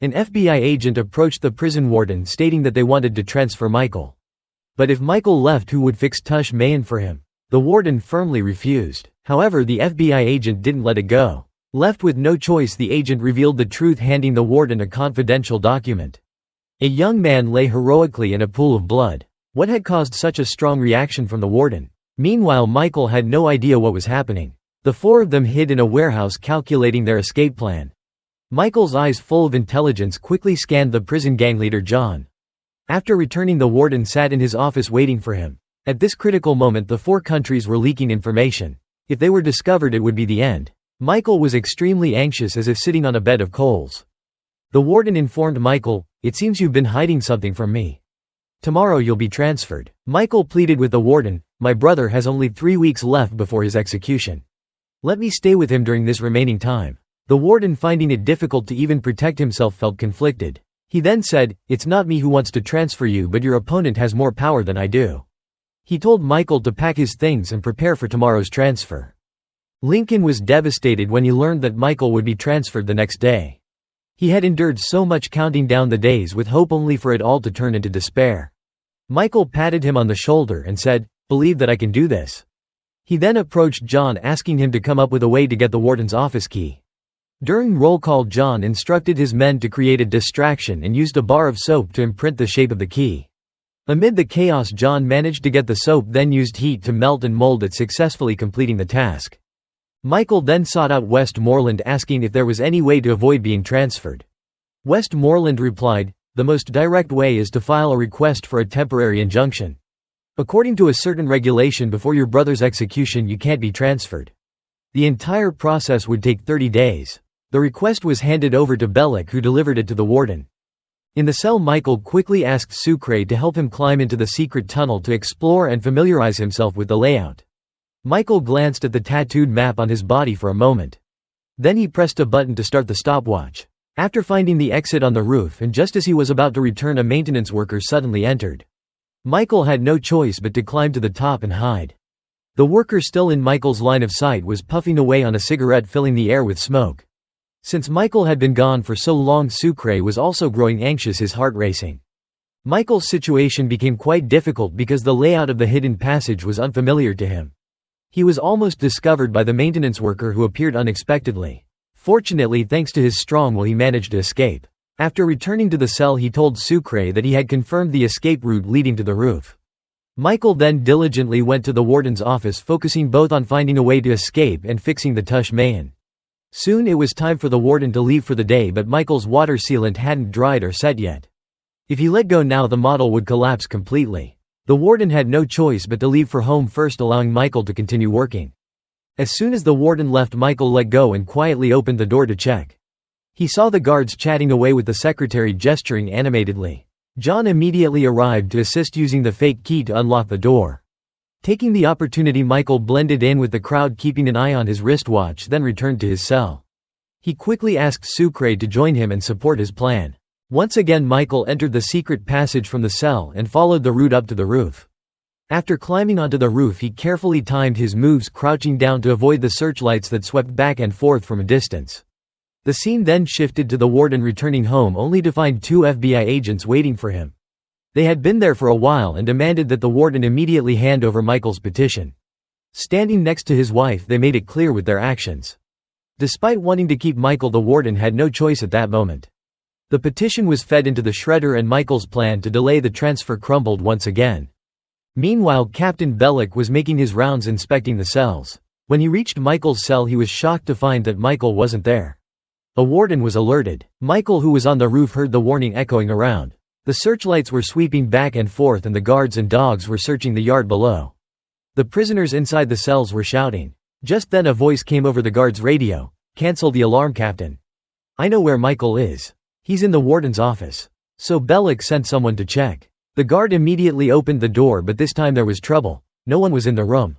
An FBI agent approached the prison warden stating that they wanted to transfer Michael. But if Michael left, who would fix Tush Mayan for him? The warden firmly refused. However, the FBI agent didn't let it go. Left with no choice, the agent revealed the truth, handing the warden a confidential document. A young man lay heroically in a pool of blood. What had caused such a strong reaction from the warden? Meanwhile, Michael had no idea what was happening. The four of them hid in a warehouse calculating their escape plan. Michael's eyes full of intelligence quickly scanned the prison gang leader John. After returning, the warden sat in his office waiting for him. At this critical moment, the four countries were leaking information. If they were discovered, it would be the end. Michael was extremely anxious, as if sitting on a bed of coals. The warden informed Michael, "It seems you've been hiding something from me. Tomorrow you'll be transferred." Michael pleaded with the warden, "My brother has only 3 weeks left before his execution. Let me stay with him during this remaining time." The warden, finding it difficult to even protect himself, felt conflicted. He then said, "It's not me who wants to transfer you, but your opponent has more power than I do." He told Michael to pack his things and prepare for tomorrow's transfer. Lincoln was devastated when he learned that Michael would be transferred the next day. He had endured so much, counting down the days with hope, only for it all to turn into despair. Michael patted him on the shoulder and said, "Believe that I can do this." He then approached John, asking him to come up with a way to get the warden's office key. During roll call, John instructed his men to create a distraction and used a bar of soap to imprint the shape of the key. Amid the chaos, John managed to get the soap, then used heat to melt and mold it, successfully completing the task. Michael then sought out Westmoreland, asking if there was any way to avoid being transferred. Westmoreland replied, "The most direct way is to file a request for a temporary injunction. According to a certain regulation, before your brother's execution you can't be transferred. The entire process would take 30 days. The request was handed over to Bellick, who delivered it to the warden. In the cell, Michael quickly asked Sucre to help him climb into the secret tunnel to explore and familiarize himself with the layout. Michael glanced at the tattooed map on his body for a moment. Then he pressed a button to start the stopwatch. After finding the exit on the roof, and just as he was about to return, a maintenance worker suddenly entered. Michael had no choice but to climb to the top and hide. The worker, still in Michael's line of sight, was puffing away on a cigarette, filling the air with smoke. Since Michael had been gone for so long, Sucre was also growing anxious, his heart racing. Michael's situation became quite difficult because the layout of the hidden passage was unfamiliar to him. He was almost discovered by the maintenance worker, who appeared unexpectedly. Fortunately, thanks to his strong will, he managed to escape. After returning to the cell, he told Sucre that he had confirmed the escape route leading to the roof. Michael then diligently went to the warden's office, focusing both on finding a way to escape and fixing the Tush Mayan. Soon it was time for the warden to leave for the day, but Michael's water sealant hadn't dried or set yet. If he let go now, the model would collapse completely. The warden had no choice but to leave for home first, allowing Michael to continue working. As soon as the warden left, Michael let go and quietly opened the door to check. He saw the guards chatting away with the secretary, gesturing animatedly. John immediately arrived to assist, using the fake key to unlock the door. Taking the opportunity, Michael blended in with the crowd, keeping an eye on his wristwatch, then returned to his cell. He quickly asked Sucre to join him and support his plan. Once again, Michael entered the secret passage from the cell and followed the route up to the roof. After climbing onto the roof, he carefully timed his moves, crouching down to avoid the searchlights that swept back and forth from a distance. The scene then shifted to the warden returning home, only to find 2 FBI agents waiting for him. They had been there for a while and demanded that the warden immediately hand over Michael's petition. Standing next to his wife, they made it clear with their actions. Despite wanting to keep Michael, the warden had no choice at that moment. The petition was fed into the shredder, and Michael's plan to delay the transfer crumbled once again. Meanwhile, Captain Bellick was making his rounds, inspecting the cells. When he reached Michael's cell, he was shocked to find that Michael wasn't there. A warden was alerted. Michael, who was on the roof, heard the warning echoing around. The searchlights were sweeping back and forth, and the guards and dogs were searching the yard below. The prisoners inside the cells were shouting. Just then a voice came over the guard's radio. "Cancel the alarm, Captain. I know where Michael is. He's in the warden's office." So Bellick sent someone to check. The guard immediately opened the door, but this time there was trouble. No one was in the room.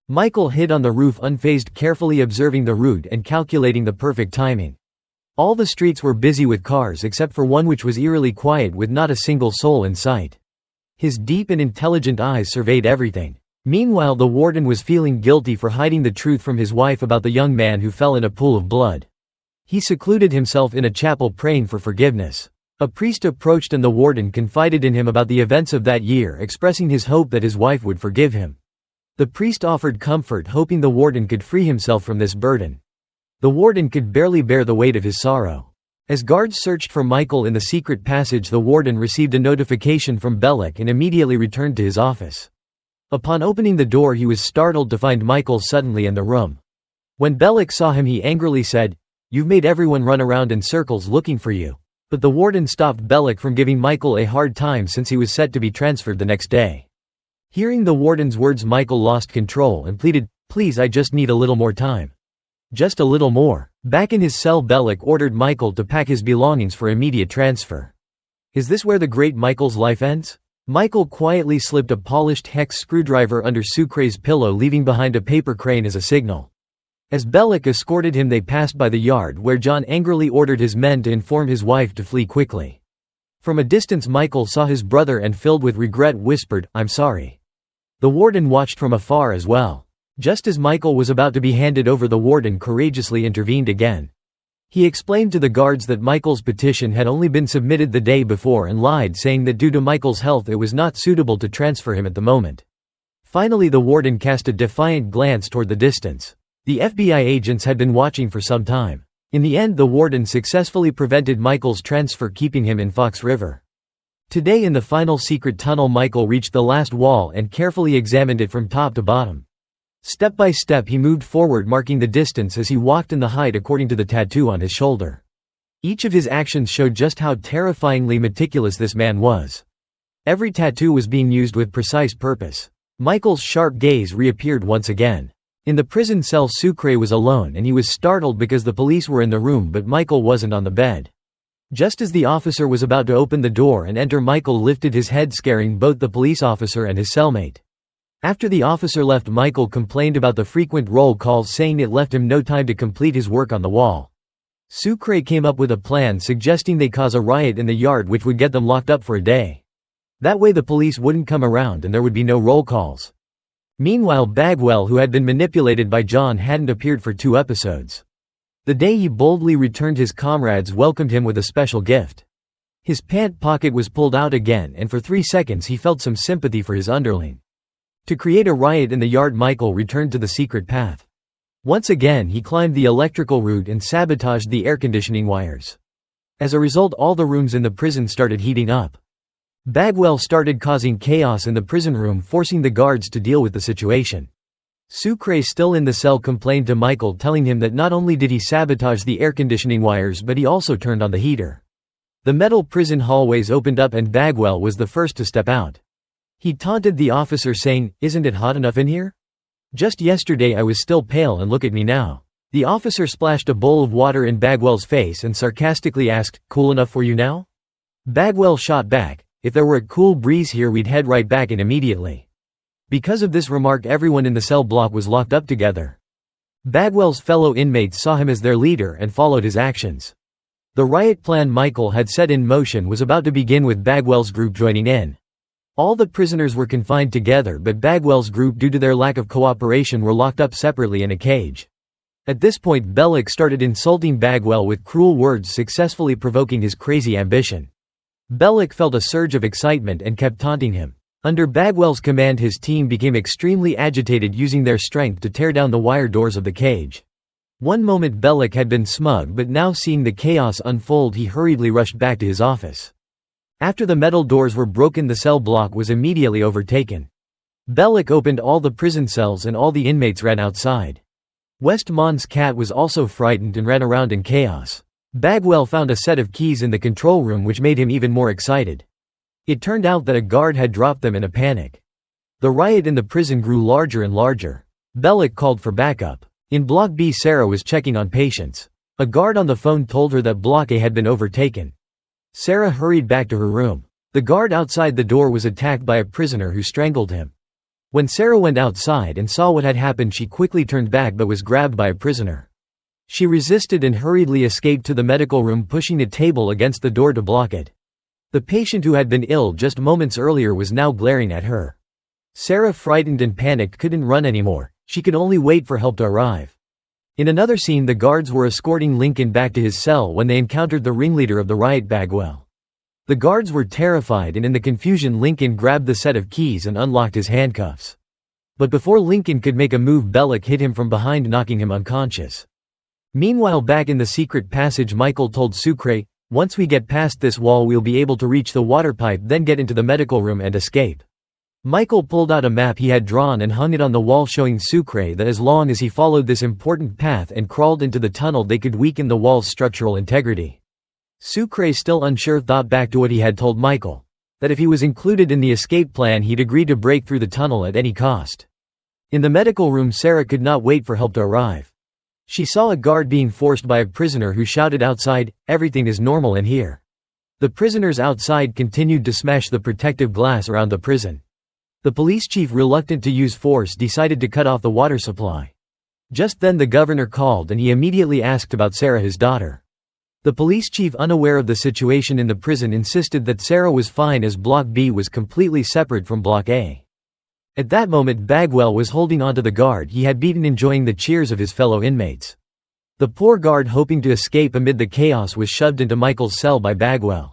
Michael hid on the roof, unfazed, carefully observing the route and calculating the perfect timing. All the streets were busy with cars except for one, which was eerily quiet, with not a single soul in sight. His deep and intelligent eyes surveyed everything. Meanwhile, the warden was feeling guilty for hiding the truth from his wife about the young man who fell in a pool of blood. He secluded himself in a chapel praying for forgiveness. A priest approached and the warden confided in him about the events of that year, expressing his hope that his wife would forgive him. The priest offered comfort, hoping the warden could free himself from this burden. The warden could barely bear the weight of his sorrow. As guards searched for Michael in the secret passage, the warden received a notification from Bellick and immediately returned to his office. Upon opening the door, he was startled to find Michael suddenly in the room. When Bellick saw him, he angrily said, "You've made everyone run around in circles looking for you." But the warden stopped Bellick from giving Michael a hard time since he was set to be transferred the next day. Hearing the warden's words, Michael lost control and pleaded, "Please, I just need a little more time. Just a little more." Back in his cell, Bellick ordered Michael to pack his belongings for immediate transfer. Is this where the great Michael's life ends? Michael quietly slipped a polished hex screwdriver under Sucre's pillow, leaving behind a paper crane as a signal. As Bellick escorted him, they passed by the yard where John angrily ordered his men to inform his wife to flee quickly. From a distance, Michael saw his brother and, filled with regret, whispered, "I'm sorry." The warden watched from afar as well. Just as Michael was about to be handed over, the warden courageously intervened again. He explained to the guards that Michael's petition had only been submitted the day before and lied, saying that due to Michael's health it was not suitable to transfer him at the moment. Finally, the warden cast a defiant glance toward the distance. The FBI agents had been watching for some time. In the end, the warden successfully prevented Michael's transfer, keeping him in Fox River. Today, in the final secret tunnel, Michael reached the last wall and carefully examined it from top to bottom. Step by step he moved forward, marking the distance as he walked and the height according to the tattoo on his shoulder. Each of his actions showed just how terrifyingly meticulous this man was. Every tattoo was being used with precise purpose. Michael's sharp gaze reappeared once again. In the prison cell, Sucre was alone and he was startled because the police were in the room, but Michael wasn't on the bed. Just as the officer was about to open the door and enter, Michael lifted his head, scaring both the police officer and his cellmate. After the officer left, Michael complained about the frequent roll calls, saying it left him no time to complete his work on the wall. Sucre came up with a plan, suggesting they cause a riot in the yard which would get them locked up for a day. That way the police wouldn't come around and there would be no roll calls. Meanwhile, Bagwell, who had been manipulated by John, hadn't appeared for 2 episodes. The day he boldly returned, his comrades welcomed him with a special gift. His pant pocket was pulled out again, and for 3 seconds he felt some sympathy for his underling. To create a riot in the yard, Michael returned to the secret path. Once again he climbed the electrical route and sabotaged the air conditioning wires. As a result, all the rooms in the prison started heating up. Bagwell started causing chaos in the prison room, forcing the guards to deal with the situation. Sucre, still in the cell, complained to Michael, telling him that not only did he sabotage the air conditioning wires, but he also turned on the heater. The metal prison hallways opened up and Bagwell was the first to step out. He taunted the officer, saying, "Isn't it hot enough in here? Just yesterday I was still pale and look at me now." The officer splashed a bowl of water in Bagwell's face and sarcastically asked, "Cool enough for you now?" Bagwell shot back, "If there were a cool breeze here we'd head right back in immediately." Because of this remark, everyone in the cell block was locked up together. Bagwell's fellow inmates saw him as their leader and followed his actions. The riot plan Michael had set in motion was about to begin, with Bagwell's group joining in. All the prisoners were confined together, but Bagwell's group, due to their lack of cooperation, were locked up separately in a cage. At this point, Bellick started insulting Bagwell with cruel words, successfully provoking his crazy ambition. Bellick felt a surge of excitement and kept taunting him. Under Bagwell's command, his team became extremely agitated, using their strength to tear down the wire doors of the cage. One moment Bellick had been smug, but now, seeing the chaos unfold, he hurriedly rushed back to his office. After the metal doors were broken, the cell block was immediately overtaken. Bellick opened all the prison cells and all the inmates ran outside. Westmont's cat was also frightened and ran around in chaos. Bagwell found a set of keys in the control room, which made him even more excited. It turned out that a guard had dropped them in a panic. The riot in the prison grew larger and larger. Bellick called for backup. In Block B, Sarah was checking on patients. A guard on the phone told her that Block A had been overtaken. Sarah hurried back to her room. The guard outside the door was attacked by a prisoner who strangled him. When Sarah went outside and saw what had happened, she quickly turned back but was grabbed by a prisoner. She resisted and hurriedly escaped to the medical room, pushing a table against the door to block it. The patient who had been ill just moments earlier was now glaring at her. Sarah, frightened and panicked, couldn't run anymore. She could only wait for help to arrive. In another scene, the guards were escorting Lincoln back to his cell when they encountered the ringleader of the riot, Bagwell. The guards were terrified, and in the confusion Lincoln grabbed the set of keys and unlocked his handcuffs. But before Lincoln could make a move, Belloc hit him from behind, knocking him unconscious. Meanwhile, back in the secret passage, Michael told Sucre, "Once we get past this wall we'll be able to reach the water pipe, then get into the medical room and escape." Michael pulled out a map he had drawn and hung it on the wall, showing Sucre that as long as he followed this important path and crawled into the tunnel they could weaken the wall's structural integrity. Sucre, still unsure, thought back to what he had told Michael, that if he was included in the escape plan he'd agree to break through the tunnel at any cost. In the medical room, Sarah could not wait for help to arrive. She saw a guard being forced by a prisoner who shouted outside, "Everything is normal in here." The prisoners outside continued to smash the protective glass around the prison. The police chief, reluctant to use force, decided to cut off the water supply. Just then the governor called and he immediately asked about Sarah, his daughter. The police chief, unaware of the situation in the prison, insisted that Sarah was fine as Block B was completely separate from Block A. At that moment Bagwell was holding onto the guard he had beaten, enjoying the cheers of his fellow inmates. The poor guard, hoping to escape amid the chaos, was shoved into Michael's cell by Bagwell.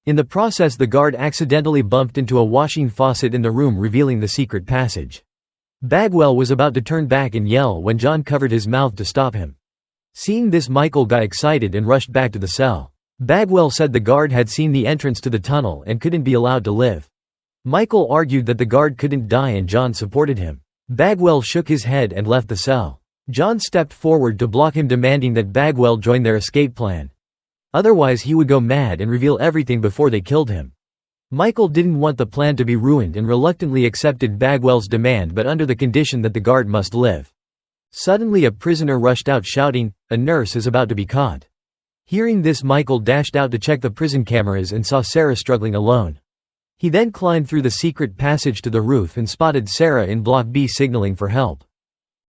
In the process the guard accidentally bumped into a washing faucet in the room, revealing the secret passage. Bagwell was about to turn back and yell when John covered his mouth to stop him. Seeing this, Michael got excited and rushed back to the cell. Bagwell said the guard had seen the entrance to the tunnel and couldn't be allowed to live. Michael argued that the guard couldn't die and John supported him. Bagwell shook his head and left the cell. John stepped forward to block him, demanding that Bagwell join their escape plan. Otherwise he would go mad and reveal everything before they killed him. Michael didn't want the plan to be ruined and reluctantly accepted Bagwell's demand, but under the condition that the guard must live. Suddenly a prisoner rushed out shouting, "A nurse is about to be caught." Hearing this, Michael dashed out to check the prison cameras and saw Sarah struggling alone. He then climbed through the secret passage to the roof and spotted Sarah in Block B signaling for help.